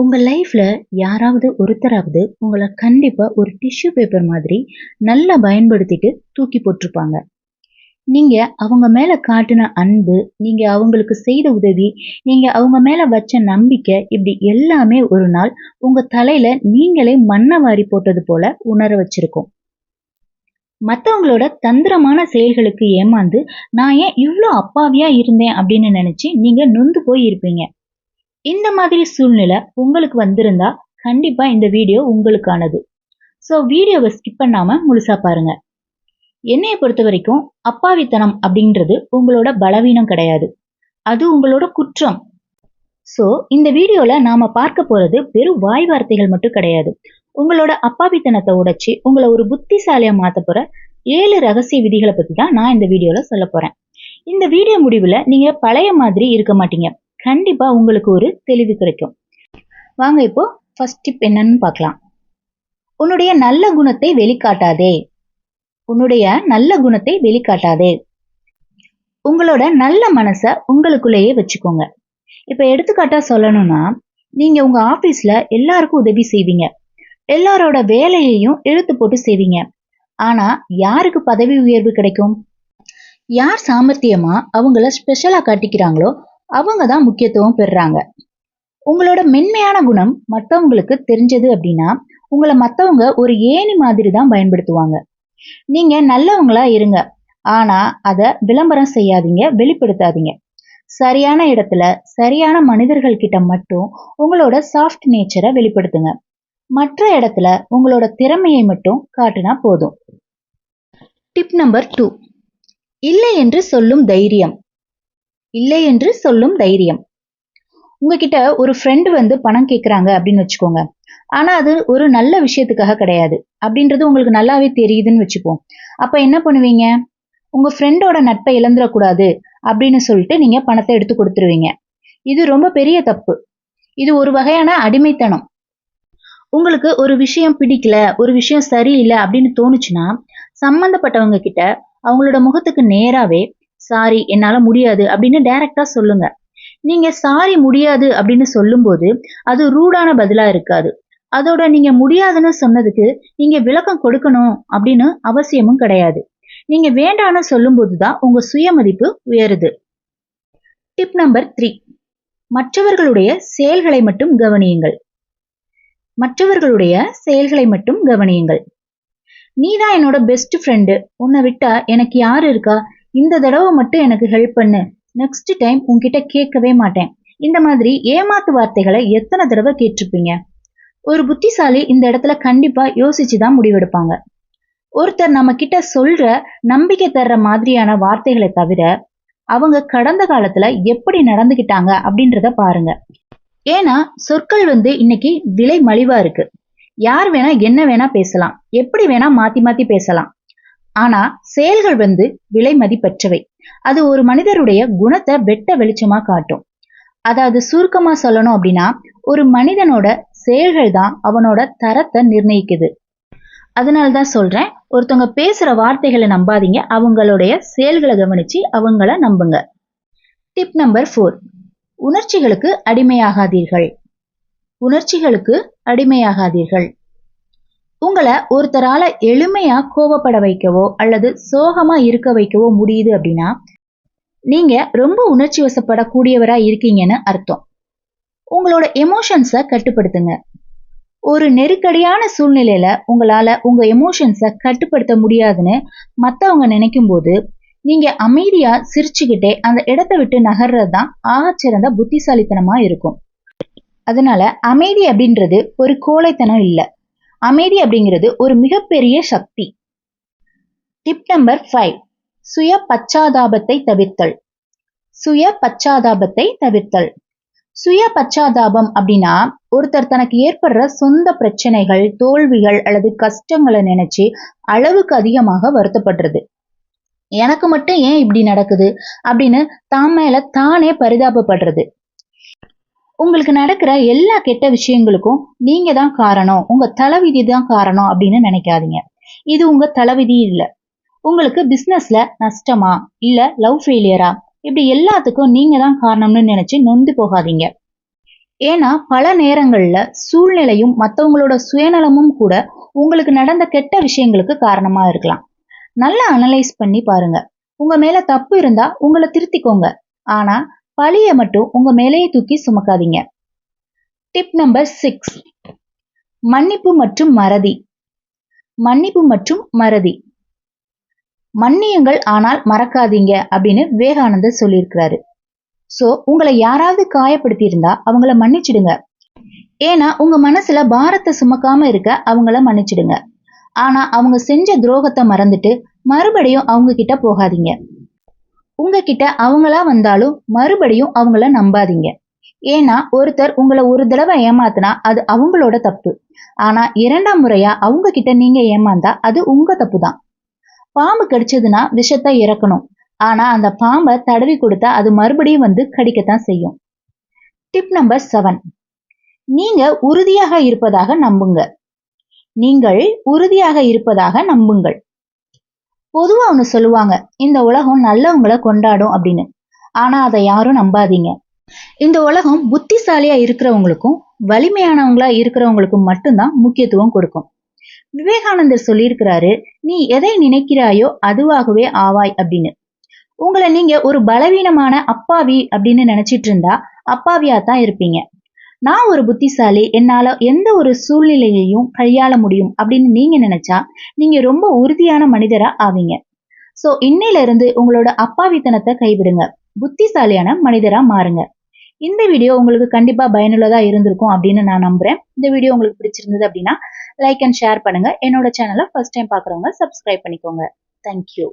உங்க லைஃப்ல யாராவது ஒருத்தராவது உங்கள கண்டிப்பா ஒரு டிஷ்யூ பேப்பர் மாதிரி நல்லா பயன்படுத்திட்டு தூக்கி போட்டிருப்பாங்க. நீங்க அவங்க மேல காட்டின அன்பு, நீங்க அவங்களுக்கு செய்த உதவி, நீங்க அவங்க மேல வச்ச நம்பிக்கை இப்படி எல்லாமே ஒரு நாள் உங்க தலையில நீங்களே மண்ணை வாரி போட்டது போல உணர வச்சிருக்கும். மத்தவங்களோட தந்திரமான செயல்களுக்கு ஏமாந்து நான் ஏன் இவ்ளோ அப்பாவியா இருந்தேன் அப்படின்னு நினைச்சு நீங்க நொந்து போய் இருப்பீங்க. இந்த மாதிரி சூழ்நிலை உங்களுக்கு வந்திருந்தா கண்டிப்பா இந்த வீடியோ உங்களுக்கானது. ஸோ வீடியோவை ஸ்கிப் பண்ணாம முழுசா பாருங்க. என்னைய பொறுத்த வரைக்கும் அப்பாவித்தனம் அப்படின்றது உங்களோட பலவீனம் கிடையாது, அது உங்களோட குற்றம். ஸோ இந்த வீடியோல நாம பார்க்க போறது வெறும் வாய் வார்த்தைகள் மட்டும் கிடையாது. உங்களோட அப்பாவித்தனத்தை உடைச்சு உங்களை ஒரு புத்திசாலியா மாத்த போற 7 ரகசிய விதிகளை பத்தி தான் நான் இந்த வீடியோல சொல்ல போறேன். இந்த வீடியோ முடிவுல நீங்க பழைய மாதிரி இருக்க மாட்டீங்க. கண்டிப்பா உங்களுக்கு ஒரு தெளிவு கிடைக்கும். வாங்க இப்போ ஃபர்ஸ்ட் டிப் என்னன்னு பார்க்கலாம். உன்னுடைய நல்ல குணத்தை வெளிக்காட்டாதே. உன்னுடைய நல்ல குணத்தை வெளிக்காட்டாதே. உங்களோட நல்ல மனசை உங்களுக்குள்ளேயே வச்சுக்கோங்க. இப்ப எடுத்துக்காட்டா சொல்லணும்னா, நீங்க உங்க ஆபீஸ்ல எல்லாருக்கும் உதவி செய்வீங்க, எல்லாரோட வேலையையும் இழுத்து போட்டு செய்வீங்க. ஆனா யாருக்கு பதவி உயர்வு கிடைக்கும்? யார் சாமர்த்தியமா அவங்கள ஸ்பெஷலா காட்டிக்கிறாங்களோ அவங்க தான் முக்கியத்துவம் பெறுறாங்க. உங்களோட மென்மையான குணம் மற்றவங்களுக்கு தெரிஞ்சது அப்படின்னா உங்களை மற்றவங்க ஒரு ஏணி மாதிரி தான் பயன்படுத்துவாங்க. நீங்க நல்லவங்களா இருங்க, ஆனா அதை விளம்பரம் செய்யாதீங்க, வெளிப்படுத்தாதீங்க. சரியான இடத்துல சரியான மனிதர்கள் கிட்ட மட்டும் உங்களோட சாஃப்ட் நேச்சரை வெளிப்படுத்துங்க. மற்ற இடத்துல உங்களோட திறமையை மட்டும் காட்டினா போதும். டிப் நம்பர் 2, இல்லை என்று சொல்லும் தைரியம். இல்லை என்று சொல்லும் தைரியம். உங்ககிட்ட ஒரு ஃப்ரெண்டு வந்து பணம் கேட்குறாங்க அப்படின்னு வச்சுக்கோங்க. ஆனா அது ஒரு நல்ல விஷயத்துக்காக கிடையாது அப்படின்றது உங்களுக்கு நல்லாவே தெரியுதுன்னு வச்சுப்போம். அப்ப என்ன பண்ணுவீங்க? உங்க ஃப்ரெண்டோட நட்பை இழந்துடக்கூடாது அப்படின்னு சொல்லிட்டு நீங்க பணத்தை எடுத்து கொடுத்துருவீங்க. இது ரொம்ப பெரிய தப்பு. இது ஒரு வகையான அடிமைத்தனம். உங்களுக்கு ஒரு விஷயம் பிடிக்கல, ஒரு விஷயம் சரியில்லை அப்படின்னு தோணுச்சுன்னா சம்பந்தப்பட்டவங்க கிட்ட அவங்களோட முகத்துக்கு நேராவே சாரி என்னால முடியாது அப்படின்னு டைரக்டா சொல்லுங்க. நீங்க சாரி முடியாது அப்படின்னு சொல்லும்போது அது ரூடான பதிலா இருக்காது. அதோட நீங்க முடியாதுன்னு சொன்னதுக்கு நீங்க விளக்கம் கொடுக்கணும் அப்படின்னு அவசியமும் கிடையாது. நீங்க வேண்டான்னு சொல்லும் போதுதான் உங்க சுயமதிப்பு உயருது. டிப் நம்பர் 3, மற்றவர்களுடைய செயல்களை மட்டும் கவனியுங்கள். மற்றவர்களுடைய செயல்களை மட்டும் கவனியுங்கள். நீதான் என்னோட பெஸ்ட் ஃப்ரெண்டு, உன்னை விட்டா எனக்கு யாரு இருக்கா, இந்த தடவை மட்டும் எனக்கு ஹெல்ப் பண்ணு, நெக்ஸ்ட் டைம் உன்கிட்ட கேட்கவே மாட்டேன். இந்த மாதிரி ஏமாத்து வார்த்தைகளை எத்தனை தடவை கேட்டிருப்பீங்க? ஒரு புத்திசாலி இந்த இடத்துல கண்டிப்பா யோசிச்சுதான் முடிவெடுப்பாங்க. ஒருத்தர் நம்ம கிட்ட சொல்ற நம்பிக்கை தர்ற மாதிரியான வார்த்தைகளை தவிர அவங்க கடந்த காலத்துல எப்படி நடந்துகிட்டாங்க அப்படின்றத பாருங்க. ஏன்னா சொற்கள் வந்து இன்னைக்கு விலை மலிவா இருக்கு. யார் வேணா என்ன வேணா பேசலாம், எப்படி வேணா மாத்தி மாத்தி பேசலாம். ஆனா செயல்கள் வந்து விலை மதிப்பற்றவை. அது ஒரு மனிதருடைய குணத்தை வெட்ட வெளிச்சமா காட்டும். அதாவது சுருக்கமா சொல்லணும் அப்படின்னா ஒரு மனிதனோட செயல்கள் தான் அவனோட தரத்தை நிர்ணயிக்குது. அதனாலதான் சொல்றேன், ஒருத்தவங்க பேசுற வார்த்தைகளை நம்பாதீங்க, அவங்களுடைய செயல்களை கவனிச்சு அவங்கள நம்புங்க. டிப் நம்பர் 4, உணர்ச்சிகளுக்கு அடிமையாகாதீர்கள். உணர்ச்சிகளுக்கு அடிமையாகாதீர்கள். உங்களை ஒருத்தரால எளிமையா கோபப்பட வைக்கவோ அல்லது சோகமா இருக்க வைக்கவோ முடியுது அப்படின்னா நீங்க ரொம்ப உணர்ச்சி வசப்படக்கூடியவரா இருக்கீங்கன்னு அர்த்தம். உங்களோட எமோஷன்ஸை கட்டுப்படுத்துங்க. ஒரு நெருக்கடியான சூழ்நிலையில உங்களால உங்க எமோஷன்ஸை கட்டுப்படுத்த முடியாதுன்னு மத்தவங்க நினைக்கும் போது நீங்க அமைதியா சிரிச்சுக்கிட்டே அந்த இடத்தை விட்டு நகர்றது தான் ஆகச்சிறந்த புத்திசாலித்தனமா இருக்கும். அதனால அமைதி அப்படின்றது ஒரு கோழைத்தனம் இல்லை, அமைதி அப்படிங்கிறது ஒரு மிகப்பெரிய சக்தி. டிப் நம்பர் 5, சுய பச்சாதாபத்தை தவிர்த்தல். சுய பச்சாதாபத்தை தவிர்த்தல். சுய பச்சாதாபம் அப்படின்னா ஒருத்தர் தனக்கு ஏற்படுற சொந்த பிரச்சனைகள், தோல்விகள் அல்லது கஷ்டங்களை நினைச்சு அளவுக்கு அதிகமாக வருத்தப்படுறது. எனக்கு மட்டும் ஏன் இப்படி நடக்குது அப்படின்னு தான் மேல தானே பரிதாபப்படுறது. உங்களுக்கு நடக்கிற எல்லா கெட்ட விஷயங்களுக்கும் நீங்க தான் காரணம், உங்க தலைவிதி தான் காரணம் அப்படின்னு நினைக்காதீங்க. இது உங்க தலைவிதி இல்ல. உங்களுக்கு பிசினஸ்ல நஷ்டமா இல்ல லவ் ஃபெயிலியரா, இப்படி எல்லாத்துக்கும் நீங்க தான் காரணம்னு நினைச்சு நொந்து போகாதீங்க. ஏன்னா பல நேரங்கள்ல சூழ்நிலையும் மற்றவங்களோட சுயநலமும் கூட உங்களுக்கு நடந்த கெட்ட விஷயங்களுக்கு காரணமா இருக்கலாம். நல்லா அனலைஸ் பண்ணி பாருங்க. உங்க மேல தப்பு இருந்தா உங்களை திருத்திக்கோங்க. ஆனா பழிய மட்டும் உங்க மேலேயே தூக்கி சுமக்காதீங்க. டிப் நம்பர் 6, மன்னிப்பு மற்றும் மறதி. மன்னிப்பு மற்றும் மறதி. மன்னியுங்கள் ஆனால் மறக்காதீங்க அப்படின்னு விவேகானந்தர் சொல்லியிருக்கிறாரு. சோ உங்களை யாராவது காயப்படுத்தி இருந்தா அவங்கள மன்னிச்சிடுங்க. ஏன்னா உங்க மனசுல பாரத்தை சுமக்காம இருக்க அவங்கள மன்னிச்சிடுங்க. ஆனா அவங்க செஞ்ச துரோகத்தை மறந்துட்டு மறுபடியும் அவங்க கிட்ட போகாதீங்க. உங்ககிட்ட அவங்களா வந்தாலும் மறுபடியும் அவங்கள நம்பாதீங்க. ஏன்னா ஒருத்தர் உங்களை ஒரு தடவை ஏமாத்தினா அது அவங்களோட தப்பு. ஆனா 2ஆம் முறையா அவங்க கிட்ட நீங்க ஏமாந்தா அது உங்க தப்பு தான். பாம்பு கடிச்சதுன்னா விஷத்தை இறக்கணும். ஆனா அந்த பாம்பை தடவி கொடுத்தா அது மறுபடியும் வந்து கடிக்கத்தான் செய்யும். டிப் நம்பர் 7, நீங்க உறுதியாக இருப்பதாக நம்புங்க. நீங்கள் உறுதியாக இருப்பதாக நம்புங்கள். பொதுவா ஒண்ணு சொல்லுவாங்க, இந்த உலகம் நல்லவங்களை கொண்டாடும் அப்படின்னு. ஆனா அதை யாரும் நம்பாதீங்க. இந்த உலகம் புத்திசாலியா இருக்கிறவங்களுக்கும் வலிமையானவங்களா இருக்கிறவங்களுக்கும் மட்டும்தான் முக்கியத்துவம் கொடுக்கும். விவேகானந்தர் சொல்லியிருக்கிறாரு, நீ எதை நினைக்கிறாயோ அதுவாகவே ஆவாய் அப்படின்னு. உங்களை நீங்க ஒரு பலவீனமான அப்பாவி அப்படின்னு நினைச்சிட்டு இருந்தா அப்பாவியா தான் இருப்பீங்க. நான் ஒரு புத்திசாலி, என்னால எந்த ஒரு சூழ்நிலையையும் கையாள முடியும் அப்படின்னு நீங்க நினைச்சா நீங்க ரொம்ப உறுதியான மனிதரா ஆவீங்க. சோ இன்னையில இருந்து உங்களோட அப்பாவித்தனத்தை கைவிடுங்க. புத்திசாலியான மனிதரா மாறுங்க. இந்த வீடியோ உங்களுக்கு கண்டிப்பா பயனுள்ளதா இருந்திருக்கும் அப்படின்னு நான் நம்புறேன். இந்த வீடியோ உங்களுக்கு பிடிச்சிருந்தது அப்படின்னா லைக் அண்ட் ஷேர் பண்ணுங்க. என்னோட சேனலை ஃபர்ஸ்ட் டைம் பாக்குறவங்க சப்ஸ்கிரைப் பண்ணிக்கோங்க. தேங்க்யூ.